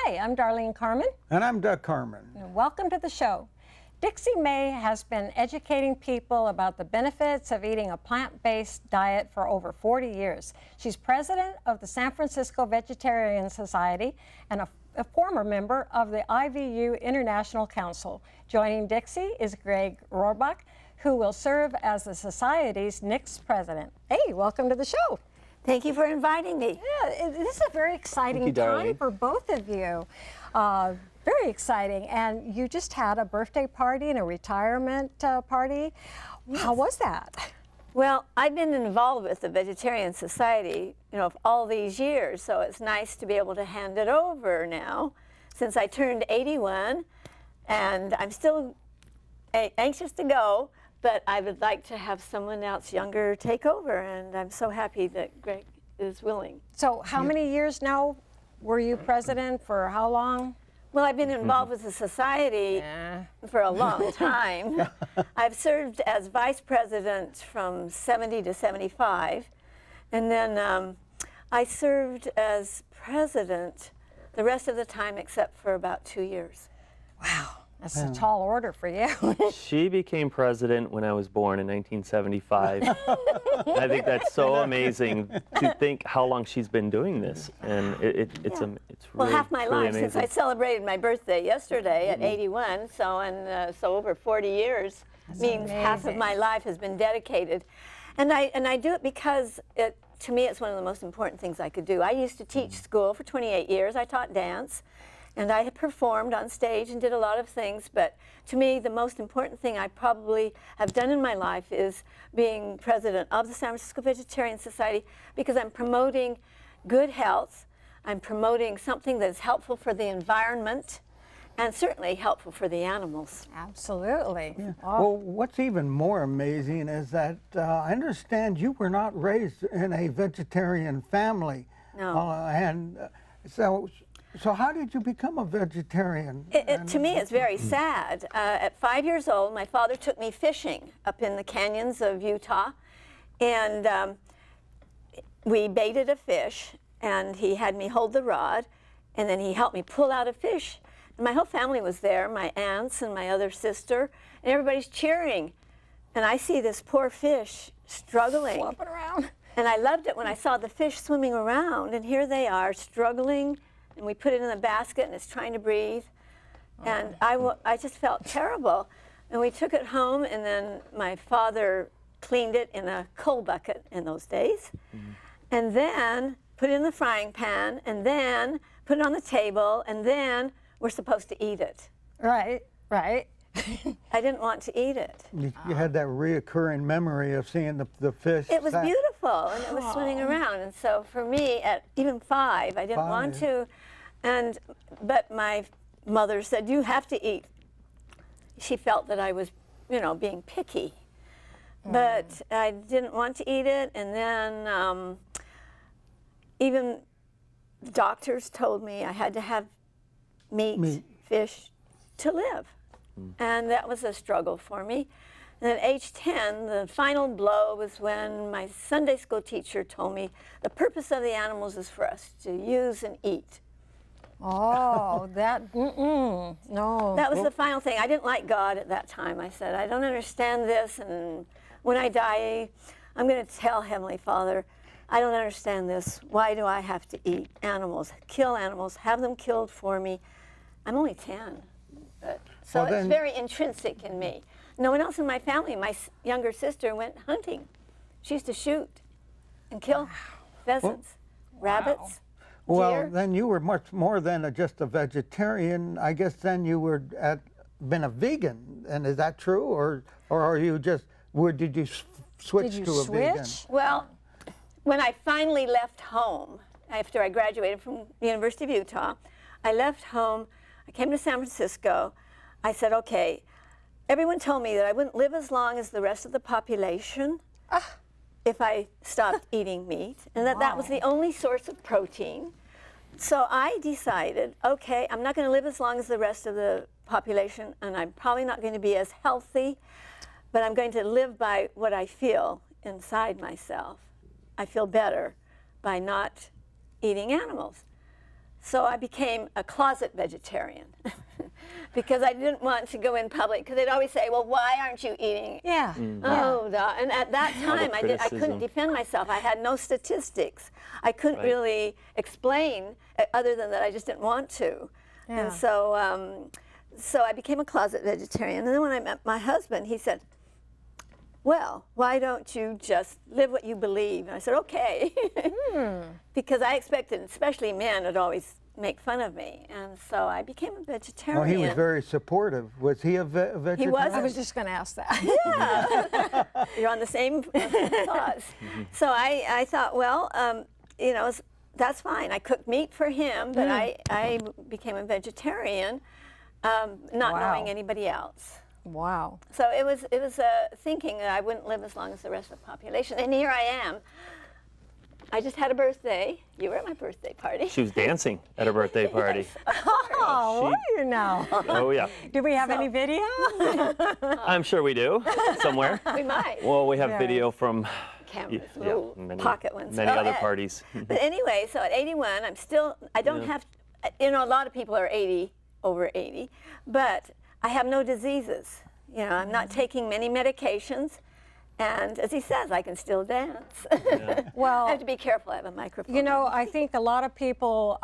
Hi, I'm Darlene Carman. And I'm Doug Carman. And welcome to the show. Dixie May has been educating people about the benefits of eating a plant-based diet for over 40 years. She's president of the San Francisco Vegetarian Society and a former member of the IVU International Council. Joining Dixie is Greg Rohrbach, who will serve as the Society's next president. Hey, welcome to the show. Thank you for inviting me. Yeah, this is a very exciting time for both of you. Very exciting. And you just had a birthday party and a retirement party. Yes. How was that? Well, I've been involved with the Vegetarian Society, all these years, so it's nice to be able to hand it over now, since I turned 81, and I'm still anxious to go, but I would like to have someone else younger take over, and I'm so happy that Greg is willing. So how many years now were you president? For how long? Well, I've been involved with the society for a long time. I've served as vice president from 70 to 75, and then I served as president the rest of the time except for about 2 years. Wow. That's a tall order for you. She became president when I was born in 1975. I think that's so amazing to think how long she's been doing this, and it's really, well, half my life, amazing. since I celebrated my birthday yesterday at 81, so over 40 years means half of my life has been dedicated, and I do it because to me it's one of the most important things I could do. I used to teach school for 28 years. I taught dance. And I had performed on stage and did a lot of things, but to me, the most important thing I probably have done in my life is being president of the San Francisco Vegetarian Society, because I'm promoting good health, I'm promoting something that's helpful for the environment, and certainly helpful for the animals. Absolutely. Yeah. Oh. Well, what's even more amazing is that I understand you were not raised in a vegetarian family. No. So how did you become a vegetarian? To me, it's very sad. At 5 years old, my father took me fishing up in the canyons of Utah, and we baited a fish, and he had me hold the rod, and then he helped me pull out a fish. And my whole family was there, my aunts and my other sister, and everybody's cheering. And I see this poor fish struggling. Flopping around. And I loved it when I saw the fish swimming around, and here they are struggling. And we put it in the basket, and it's trying to breathe. And I just felt terrible. And we took it home, and then my father cleaned it in a coal bucket in those days, and then put it in the frying pan, and then put it on the table, and then we're supposed to eat it. Right, right. I didn't want to eat it. You had that reoccurring memory of seeing the fish. It was beautiful, and it was swimming around. And so for me, at even 5, I didn't want to. But my mother said, you have to eat. She felt that I was, being picky. But I didn't want to eat it. And then even doctors told me I had to have meat, fish to live. And that was a struggle for me. And at age 10, the final blow was when my Sunday school teacher told me the purpose of the animals is for us to use and eat. Oh, no. That was the final thing. I didn't like God at that time. I said, I don't understand this, and when I die, I'm going to tell Heavenly Father, I don't understand this. Why do I have to eat animals, kill animals, have them killed for me? I'm only 10. So it's very intrinsic in me. No one else in my family, my younger sister went hunting. She used to shoot and kill pheasants, rabbits, well, deer. then you were much more than just a vegetarian. I guess then you were been a vegan, and is that true, or are you just? Did you switch to a vegan? Well, when I finally left home after I graduated from the University of Utah, I left home. I came to San Francisco. I said, okay, everyone told me that I wouldn't live as long as the rest of the population if I stopped eating meat, and that was the only source of protein. So I decided, okay, I'm not going to live as long as the rest of the population, and I'm probably not going to be as healthy, but I'm going to live by what I feel inside myself. I feel better by not eating animals. So I became a closet vegetarian because I didn't want to go in public, because they'd always say, well, why aren't you eating? Yeah. Oh, and at that time, I couldn't criticism. defend myself. I had no statistics. I couldn't really explain, other than that I just didn't want to. Yeah. And so, so I became a closet vegetarian. And then when I met my husband, he said, well, why don't you just live what you believe? And I said, okay. Because I expected, especially men, would always make fun of me. And so I became a vegetarian. Well, he was very supportive. Was he a vegetarian? He was. I was just going to ask that. Yeah. You're on the same thoughts. So I thought, well, you know, that's fine. I cooked meat for him, but I became a vegetarian, not knowing anybody else. Wow. So it was thinking that I wouldn't live as long as the rest of the population. And here I am. I just had a birthday. You were at my birthday party. She was dancing at her birthday party. Oh, were you now? Oh, yeah. Do we have any video? I'm sure we do, somewhere. We might. Well, we have video from Cameras, yeah, little many, pocket ones. many Oh, other yeah. parties. But anyway, so at 81, I'm still, I don't have, you know, a lot of people are 80, over 80, but I have no diseases. You know, I'm not taking many medications. And as he says, I can still dance. Well, I have to be careful. I have a microphone. you know, I think a lot of people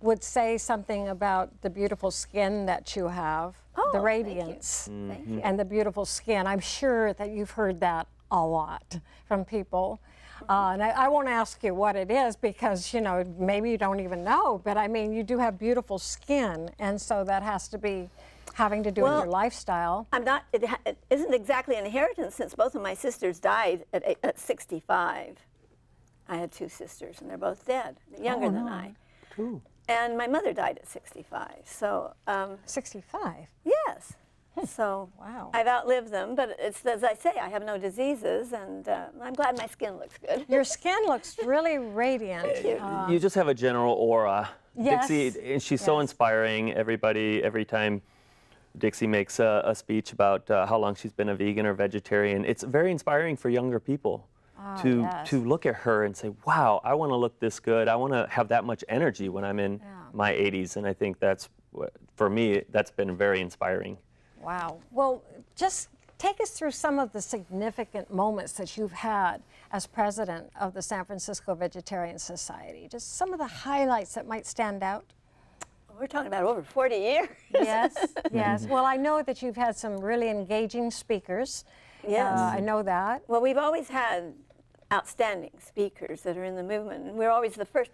would say something about the beautiful skin that you have, Oh, the thank you. radiance, Thank you. and the beautiful skin. I'm sure that you've heard that a lot from people. And I won't ask you what it is, because, you know, maybe you don't even know, but I mean, you do have beautiful skin, and so that has to be having to do with your lifestyle. I'm not, it isn't exactly an inheritance, since both of my sisters died at 65. I had two sisters, and they're both dead, younger than I. True. And my mother died at 65. So, 65. yes. So Wow. I've outlived them, but it's, as I say, I have no diseases, and I'm glad my skin looks good. Your skin looks really radiant. You just have a general aura. Yes. Dixie, and she's so inspiring. Everybody, every time Dixie makes a speech about how long she's been a vegan or vegetarian, it's very inspiring for younger people to look at her and say, wow, I want to look this good. I want to have that much energy when I'm in my 80s. And I think that's, for me, that's been very inspiring. Wow. Well, just take us through some of the significant moments that you've had as president of the San Francisco Vegetarian Society. Just some of the highlights that might stand out. We're talking about over 40 years. Yes, yes. Well, I know that you've had some really engaging speakers. Yes. I know that. Well, we've always had outstanding speakers that are in the movement, and we're always the first.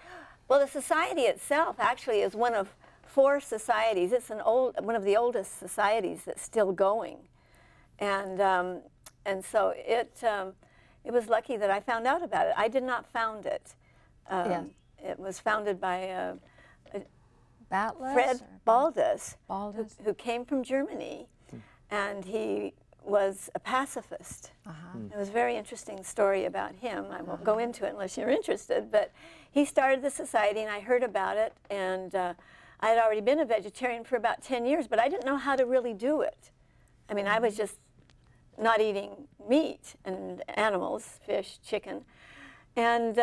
Well, the society itself actually is one of 4 societies. It's one of the oldest societies that's still going, and so it was lucky that I found out about it. I did not found it. It was founded by Battless Fred Baldus, Baldus. who came from Germany, and he was a pacifist. It was a very interesting story about him. I won't go into it unless you're interested, but he started the society, and I heard about it, and I had already been a vegetarian for about 10 years, but I didn't know how to really do it. I mean, I was just not eating meat and animals, fish, chicken, and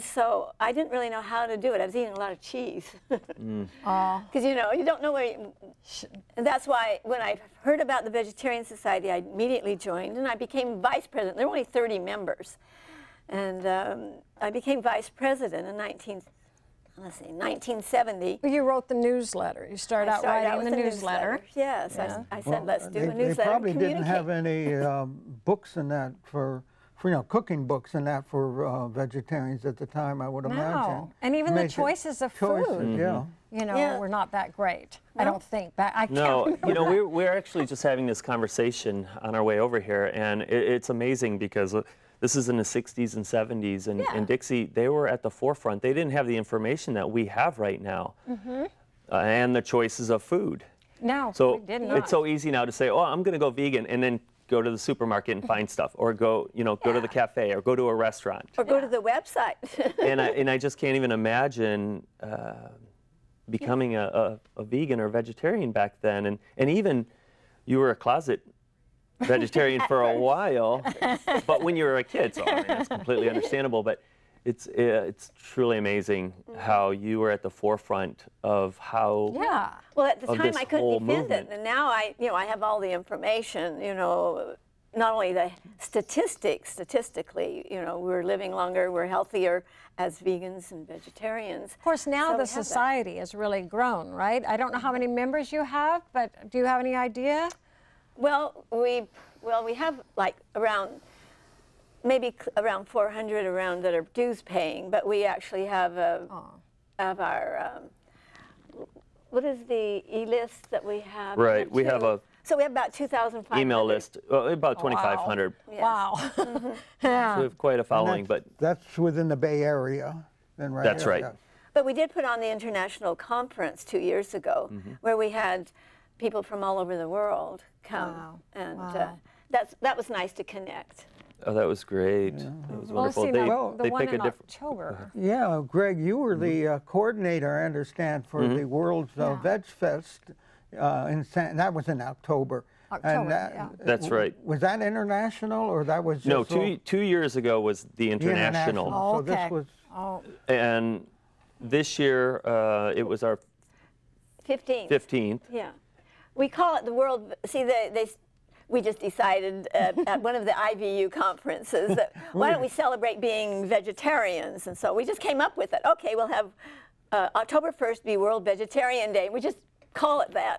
so I didn't really know how to do it. I was eating a lot of cheese. Because, you know, you don't know where you... And that's why when I heard about the Vegetarian Society, I immediately joined, and I became vice president. There were only 30 members. And I became vice president in 1970. You wrote the newsletter. You started out writing the newsletter. Yes, Yeah. I said, let's do a newsletter. They probably and didn't have communicate. any books in that for you know, cooking books and that for vegetarians at the time, I would imagine. No. And even the Make it- choices of choices, food, yeah. you know, Yeah. were not that great. I don't think. But I can't No, remember. you know, we're actually just having this conversation on our way over here, and it's amazing because this is in the 60s and 70s, and Dixie, they were at the forefront. They didn't have the information that we have right now, and the choices of food. No, So we did not. it's so easy now to say, oh, I'm going to go vegan, and then go to the supermarket and find stuff, or go, you know, go to the cafe, or go to a restaurant. Or go to the website. and I just can't even imagine becoming a vegan or vegetarian back then. And even you were a closet vegetarian for a while, but when you were a kid, so I mean, that's completely understandable. But It's truly amazing how you were at the forefront of how. Yeah. Well, at the of time this I couldn't whole defend movement. it, and now I have all the information. Not only the statistically, we're living longer, we're healthier as vegans and vegetarians. Of course, now So the we have that. society has really grown, right? I don't know how many members you have, but do you have any idea? Well, we have like maybe around 400 around that are dues paying, but we actually have our what is the e-list that we have? Right, we have a So we have about 2,500 email list, about 2,500. Yes. Wow. So we have quite a following, but That's within the Bay Area, then, right? That's right. Yeah. But we did put on the international conference 2 years ago, where we had people from all over the world come, Wow. and Wow. that was nice to connect. oh, that was great. That was Well, wonderful. see, They, now, the they one pick a in different. October. Yeah, Greg, you were Mm-hmm. the coordinator, I understand, for the World's Yeah. Veg Fest, that was in October. October, that, yeah. That's right. Was that international, or that was just No, all- two years ago was the the international, Oh, So okay. this was Oh, and this year it was our 15th. 15th. Yeah. We call it the World, see, we just decided at one of the IVU conferences that why don't we celebrate being vegetarians? And so we just came up with it. Okay, we'll have October 1st be World Vegetarian Day. We just call it that.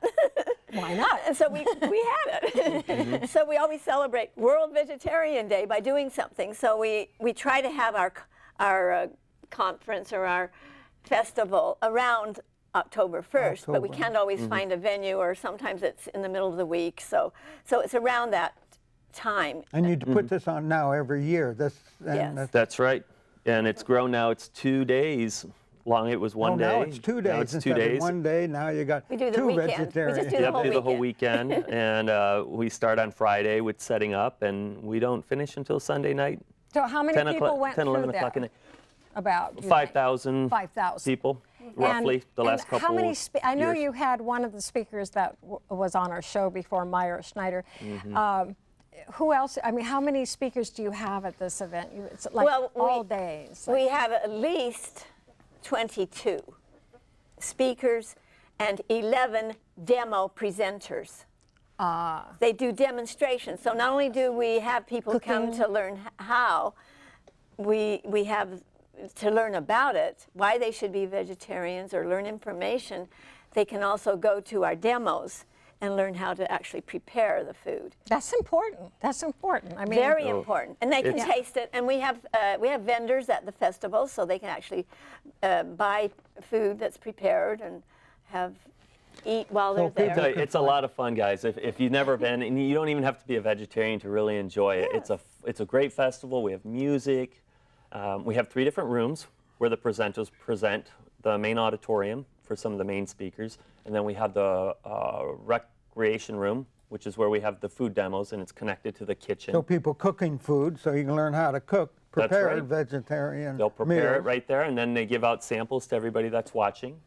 why not? And so we had it. So we always celebrate World Vegetarian Day by doing something. So we try to have our conference or our festival around October 1st, but we October. can't always find a venue, or sometimes it's in the middle of the week. So it's around that time. And you put this on now every year. This and Yes. that's- That's right. And it's grown now. It's 2 days long. It was one day. Now it's 2 days. Now it's 2 instead of days. one day. Now you got We do the two weekend. We vegetarians. just do the Yep, whole do the whole weekend. weekend, and we start on Friday with setting up, and we don't finish until Sunday night. So how many 10 people o'clock, went 10, through 11 there? o'clock at night. About you think? 5,000 5,000. people, roughly, the last couple How many? I know years. you had one of the speakers that was on our show before, Meyer Schneider. Mm-hmm. Who else? I mean, how many speakers do you have at this event? It's like Well, all days. We have at least 22 speakers and 11 demo presenters. They do demonstrations. So not only do we have people come Cooking. to learn how, we have to learn about it, why they should be vegetarians or learn information. They can also go to our demos and learn how to actually prepare the food. That's important. That's important. I mean, Very important, and they can It's- taste it. And we have vendors at the festival, so they can actually buy food that's prepared and eat while they're people there. Tell you, it's a lot of fun, guys. If you've never been, and you don't even have to be a vegetarian to really enjoy it. It's a great festival. We have music. We have 3 different rooms where the presenters present. The main auditorium for some of the main speakers, and then we have the recreation room, which is where we have the food demos, and it's connected to the kitchen. So people cooking food, so you can learn how to cook That's prepared right. vegetarian They'll prepare it meals. right there, and then they give out samples to everybody that's watching.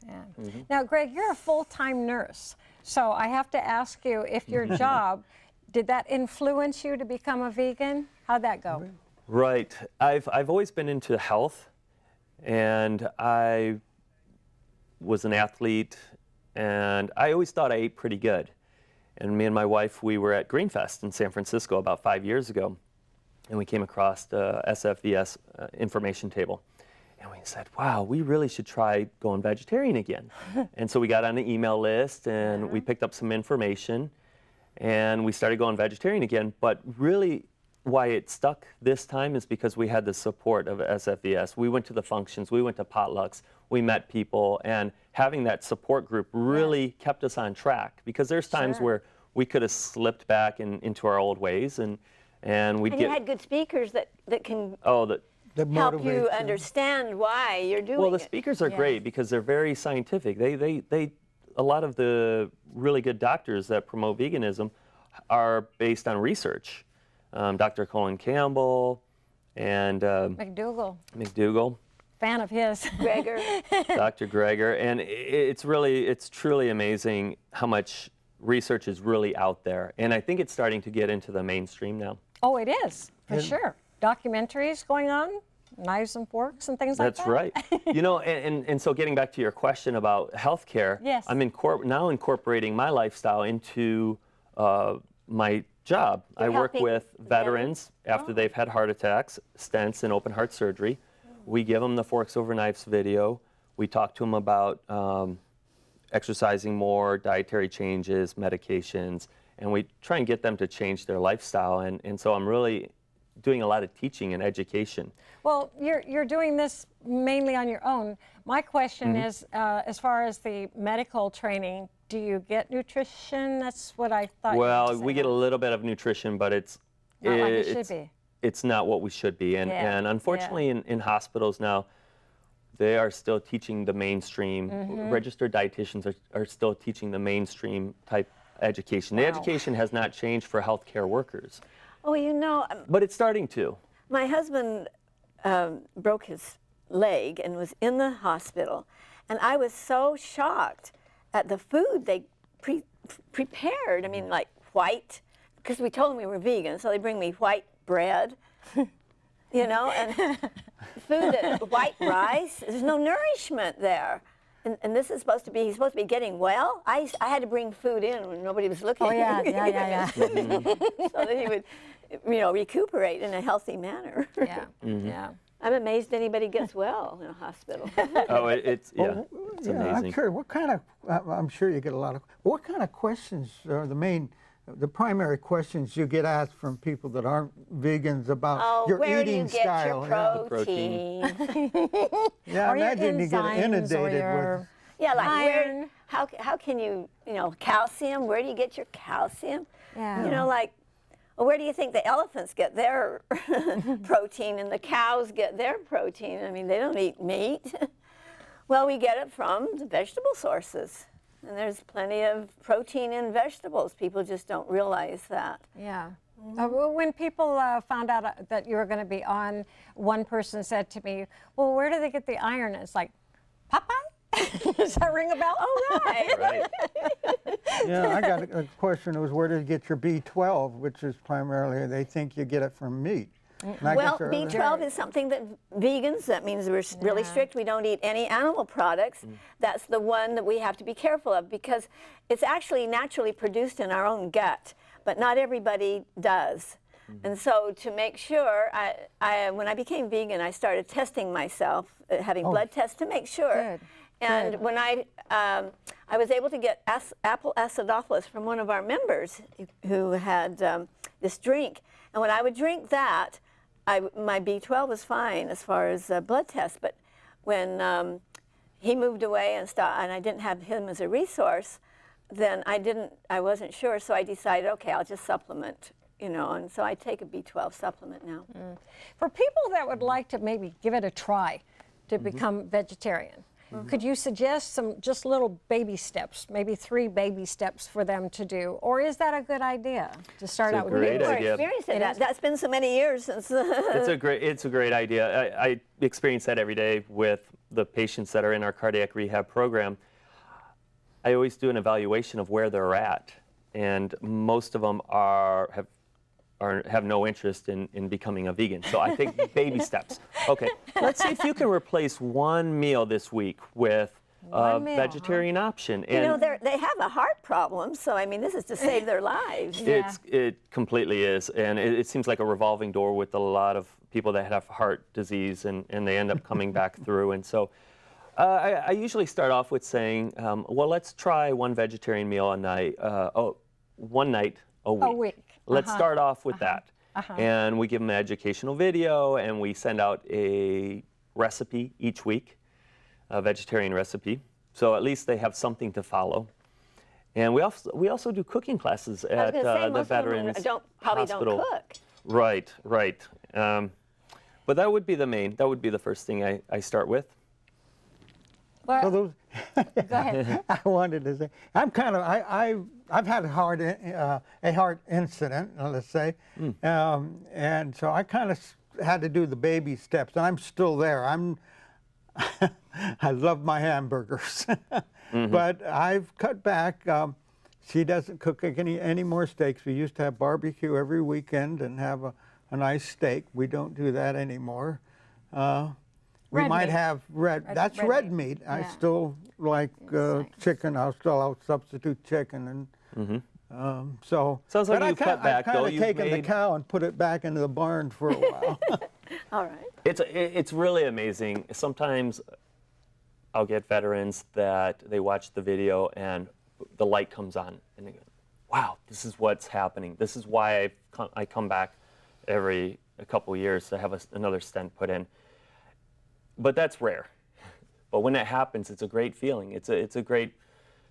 yeah. Mm-hmm. Now, Greg, you're a full-time nurse, so I have to ask you if your job did that influence you to become a vegan? How'd that go? Right. I've always been into health, and I was an athlete, and I always thought I ate pretty good. And me and my wife, we were at Greenfest in San Francisco about 5 years ago, and we came across the SFVS information table. And we said, wow, we really should try going vegetarian again. And so we got on the email list, and we picked up some information, and we started going vegetarian again. But really, why it stuck this time is because we had the support of SFVS. We went to the functions, we went to potlucks, we met people, and having that support group really kept us on track, because there's times Sure. where we could have slipped back into our old ways, and we'd And get you had good speakers that can That help motivates you understand why you're doing Well, the it. speakers are great because they're very scientific. They a lot of the really good doctors that promote veganism are based on research. Dr. Colin Campbell and McDougall, Fan of his. Gregor. Dr. Greger, and it's truly amazing how much research is really out there, and I think it's starting to get into the mainstream now. Oh, it is, for sure. Documentaries going on? knives and forks and things like that? That's right. You know, and so getting back to your question about healthcare, yes. I'm now incorporating my lifestyle into my job. I work with veterans after they've had heart attacks, stents, and open heart surgery. We give them the Forks Over Knives video. We talk to them about exercising more, dietary changes, medications, and we try and get them to change their lifestyle. And so I'm really doing a lot of teaching and education. Well, you're doing this mainly on your own. My question is, as far as the medical training, do you get nutrition? That's what I thought. Well, we get a little bit of nutrition, but it's not like it should be. It's not what we should be. And unfortunately, in hospitals now, they are still teaching the mainstream. Registered dietitians are still teaching the mainstream type education. The education has not changed for healthcare workers. Oh, you know. But it's starting to. My husband broke his leg and was in the hospital. And I was so shocked at the food they prepared. I mean, like white, because we told them we were vegan, so they bring me white bread, you know, and food, white rice. There's no nourishment there. And this is supposed to be, he's supposed to be getting well. I had to bring food in when nobody was looking. Oh, yeah. So that he would, you know, recuperate in a healthy manner. Yeah, yeah. I'm amazed anybody gets well in a hospital. Oh, it's amazing. I'm sure. What kind of? I'm sure you get a lot of. What kind of questions are the primary questions you get asked from people that aren't vegans about your eating style? Where do you get your protein? Yeah, I imagine you get inundated with. Yeah, like iron. how can you know, calcium? Where do you get your calcium? Yeah. You know, like, well, where do you think the elephants get their protein and the cows get their protein? I mean, they don't eat meat. Well, we get it from the vegetable sources. And there's plenty of protein in vegetables. People just don't realize that. Yeah. When people found out that you were going to be on, one person said to me, well, where do they get the iron? It's like, Popeye? Does that ring a bell? Oh, right. Right. Yeah, I got a question. It was where do you get your B12, which is primarily, they think you get it from meat. Well, B12 is something that vegans, that means we're really strict. We don't eat any animal products. That's the one that we have to be careful of because it's actually naturally produced in our own gut, but not everybody does. And so to make sure, when I became vegan, I started testing myself, having blood tests to make sure. Good. And when I was able to get apple acidophilus from one of our members who had this drink. And when I would drink that, my B12 was fine as far as blood tests. But when he moved away and I didn't have him as a resource, then I wasn't sure. So I decided, okay, I'll just supplement, you know. And so I take a B12 supplement now. For people that would like to maybe give it a try to become vegetarian, could you suggest some just little baby steps, maybe 3 baby steps for them to do? Or is that a good idea to start out with? Great idea. That's been so many years since. It's a great idea. I experience that every day with the patients that are in our cardiac rehab program. I always do an evaluation of where they're at, and most of them have no interest in becoming a vegan. So I take baby steps. Okay, let's see if you can replace one meal this week with a vegetarian option. And, you know, they have a heart problem, so I mean, this is to save their lives. It completely is, and it seems like a revolving door with a lot of people that have heart disease, and they end up coming back through. And so I usually start off with saying, well, let's try one vegetarian meal a night, one night a week. Let's start off with that. And we give them an educational video, and we send out a recipe each week, a vegetarian recipe. So at least they have something to follow. And we also do cooking classes at the Veterans Hospital. Don't cook. Right. But that would be the first thing I start with. Well, So those, go ahead. I wanted to say, I've had a heart incident, let's say, and so I kind of had to do the baby steps, and I'm still there. I love my hamburgers, but I've cut back. She doesn't cook any more steaks. We used to have barbecue every weekend and have a nice steak. We don't do that anymore. we Red might meat. have that's red red meat. meat. I Yeah. still like chicken. I'll substitute chicken and so. Sounds like but you've cut back, I've kind though. of You've taken the made- cow and put it back into the barn for a while. All right. It's really amazing. Sometimes I'll get veterans that they watch the video and the light comes on and they go, wow, this is what's happening. This is why I come back every a couple of years to have another stent put in. But that's rare. But when that happens, it's a great feeling. It's a great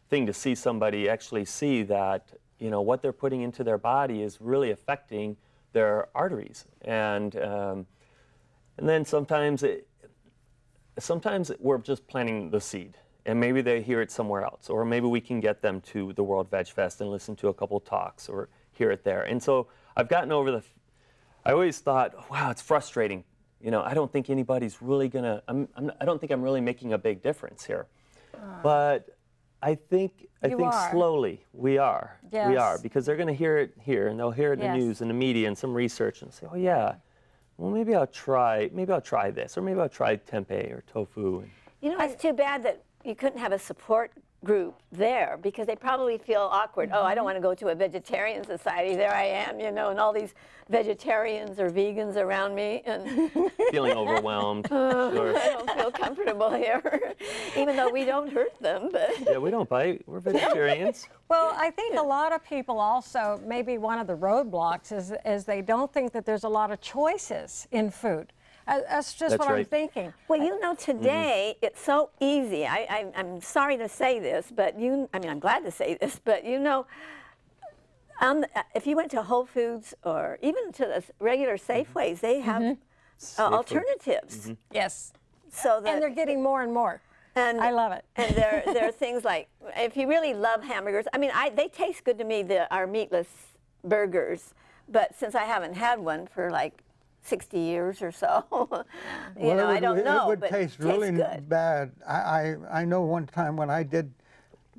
thing to see somebody actually see that, you know, what they're putting into their body is really affecting their arteries. And then sometimes we're just planting the seed, and maybe they hear it somewhere else, or maybe we can get them to the World Veg Fest and listen to a couple talks or hear it there. And so I've gotten over I always thought, wow, it's frustrating. You know, I don't think anybody's really gonna, I don't think I'm really making a big difference here. But I think are. slowly we are. We Yes. are, because they're gonna hear it here, and they'll hear it in Yes. the news and the media and some research and say, oh yeah, well maybe I'll try this, or maybe I'll try tempeh or tofu. You know, it's too bad that you couldn't have a support group there, because they probably feel awkward. Oh, I don't want to go to a vegetarian society. There I am, you know, and all these vegetarians or vegans around me, and Feeling overwhelmed. Sure. I don't feel comfortable here, even though we don't hurt them. But Yeah, we don't bite. We're vegetarians. Well, I think a lot of people also, maybe one of the roadblocks is they don't think that there's a lot of choices in food. That's just That's what I'm right. thinking. well, you know, today it's so easy. I'm sorry to say this, but I'm glad to say this, but you know, if you went to Whole Foods or even to the regular Safeways, they have alternatives. Yes. So that And they're getting more and more. And I love it. And there are things like, if you really love hamburgers, I mean, they taste good to me, our meatless burgers, but since I haven't had one for like 60 years or so, you know, I don't know. It would but taste it really tastes good. bad. I know one time when I did,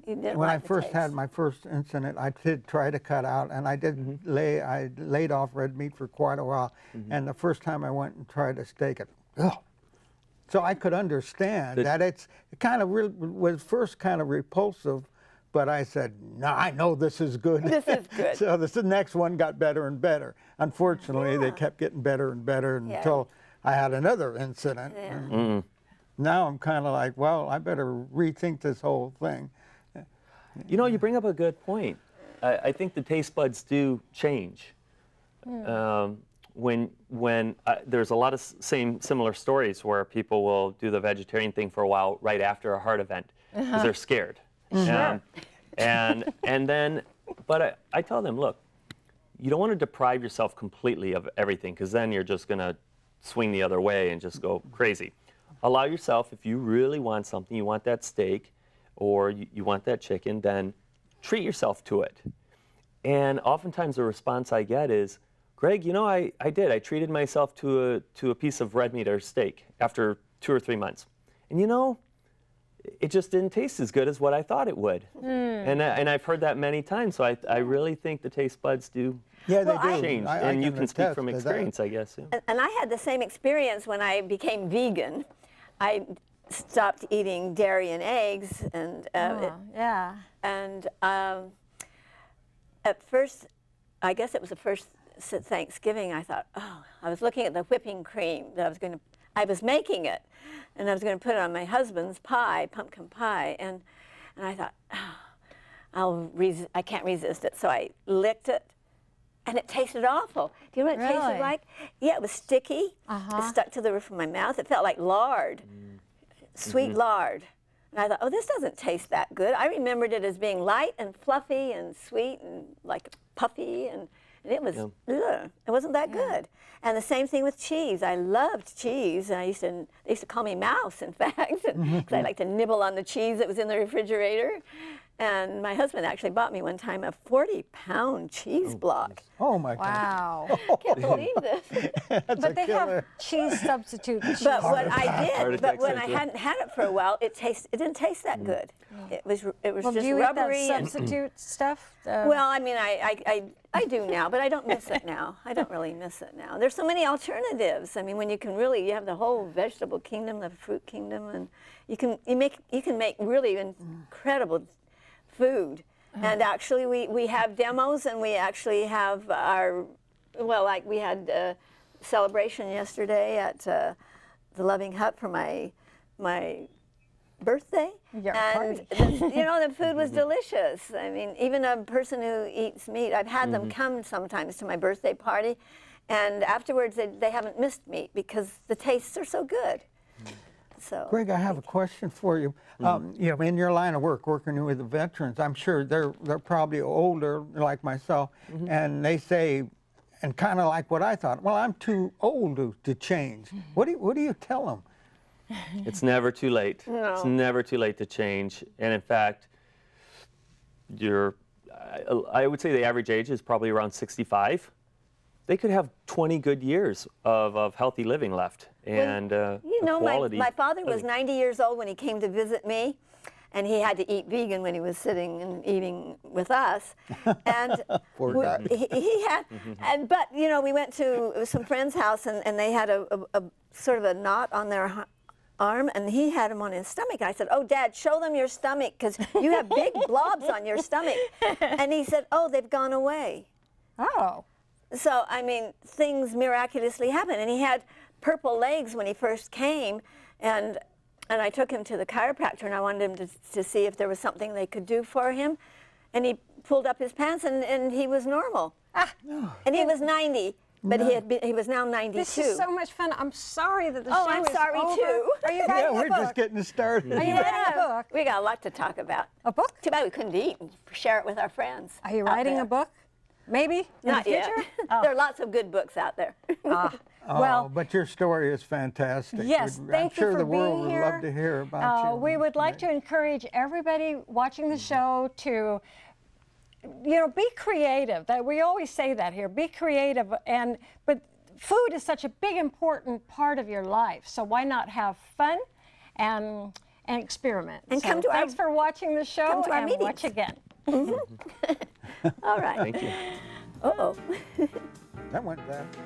You didn't when I like the first had taste. my first incident, I did try to cut out, and I did I laid off red meat for quite a while. And the first time I went and tried a steak, so I could understand that it kind of was first kind of repulsive, but I said, no, I know this is good. This is good. So the next one got better and better. Unfortunately, they kept getting better and better until I had another incident. Yeah. And now I'm kind of like, well, I better rethink this whole thing. You know, you bring up a good point. I think the taste buds do change. When there's a lot of similar stories where people will do the vegetarian thing for a while right after a heart event because they're scared. Sure. And then, but I tell them, look, you don't want to deprive yourself completely of everything, because then you're just going to swing the other way and just go crazy. Allow yourself, if you really want something, you want that steak or you want that chicken, then treat yourself to it. And oftentimes the response I get is, Greg, you know, I treated myself to a piece of red meat or steak after 2 or 3 months. And you know, it just didn't taste as good as what I thought it would. And I've heard that many times, so I really think the taste buds do change. And you can speak from experience, I guess. Yeah. And I had the same experience when I became vegan. I stopped eating dairy and eggs, and Yeah. and at first, I guess it was the first Thanksgiving, I thought, oh, I was looking at the whipping cream that I was making it, and I was going to put it on my husband's pie, pumpkin pie, and I thought, oh, I can't resist it. So I licked it, and it tasted awful. Do you know what it Really? tasted like? Yeah, it was sticky. It stuck to the roof of my mouth. It felt like lard, sweet lard. And I thought, oh, this doesn't taste that good. I remembered it as being light and fluffy and sweet and like puffy, and it was, it wasn't that good. And the same thing with cheese. I loved cheese. They used to call me Mouse, in fact, because I like to nibble on the cheese that was in the refrigerator. And my husband actually bought me one time a 40-pound cheese block. Oh my God. Wow. I can't believe this. But they have cheese substitute cheese. But what I Heart did, but attack when I symptom. hadn't had it for a while, it didn't taste that good. It was Well, just do you eat that rubbery. substitute stuff? Well, I mean, I do now, but I don't miss it now. I don't really miss it now. There's so many alternatives. I mean, when you have the whole vegetable kingdom, the fruit kingdom, and you can make really incredible food. And actually, we have demos, and we actually have like we had a celebration yesterday at the Loving Hut for my birthday. Your And the food was delicious. I mean, even a person who eats meat, I've had them come sometimes to my birthday party, and afterwards they haven't missed meat because the tastes are so good. So, Greg, I have a question for you. In your line of work, working with the veterans, I'm sure they're probably older, like myself, and they say, and kind of like what I thought, well, I'm too old to change. What do you tell them? It's never too late. No. It's never too late to change. And in fact, I would say the average age is probably around 65. They could have 20 good years of healthy living left. And quality. My father was 90 years old when he came to visit me, and he had to eat vegan when he was sitting and eating with us. And Poor guy. he had, but we went to some friend's house, and they had a sort of a knot on their arm, and he had him on his stomach. I said, "Oh, Dad, show them your stomach, because you have big blobs on your stomach." And he said, "Oh, they've gone away." Oh. So, I mean, things miraculously happen. And he had purple legs when he first came, and I took him to the chiropractor, and I wanted him to see if there was something they could do for him. And he pulled up his pants, and he was normal. And he was 90, but he was now 92. This is so much fun. I'm sorry that the Oh, show I'm is sorry, over. too. Are you Yeah, writing a we're book? just getting started. Are you writing a book? We got a lot to talk about. A book? Too bad we couldn't eat and share it with our friends. Are you out writing there. a book? Maybe in Not the yet. future? Oh. There are lots of good books out there. Well, but your story is fantastic. yes, I'm thank you sure for the world being would here. love to hear about you. We would like to encourage everybody watching the show to, be creative. That we always say that here. Be creative, but food is such a big, important part of your life. So why not have fun and experiment? And so come to our- thanks for watching the show, come to our and meetings. watch again. All right. Thank you. Uh-oh. That went fast.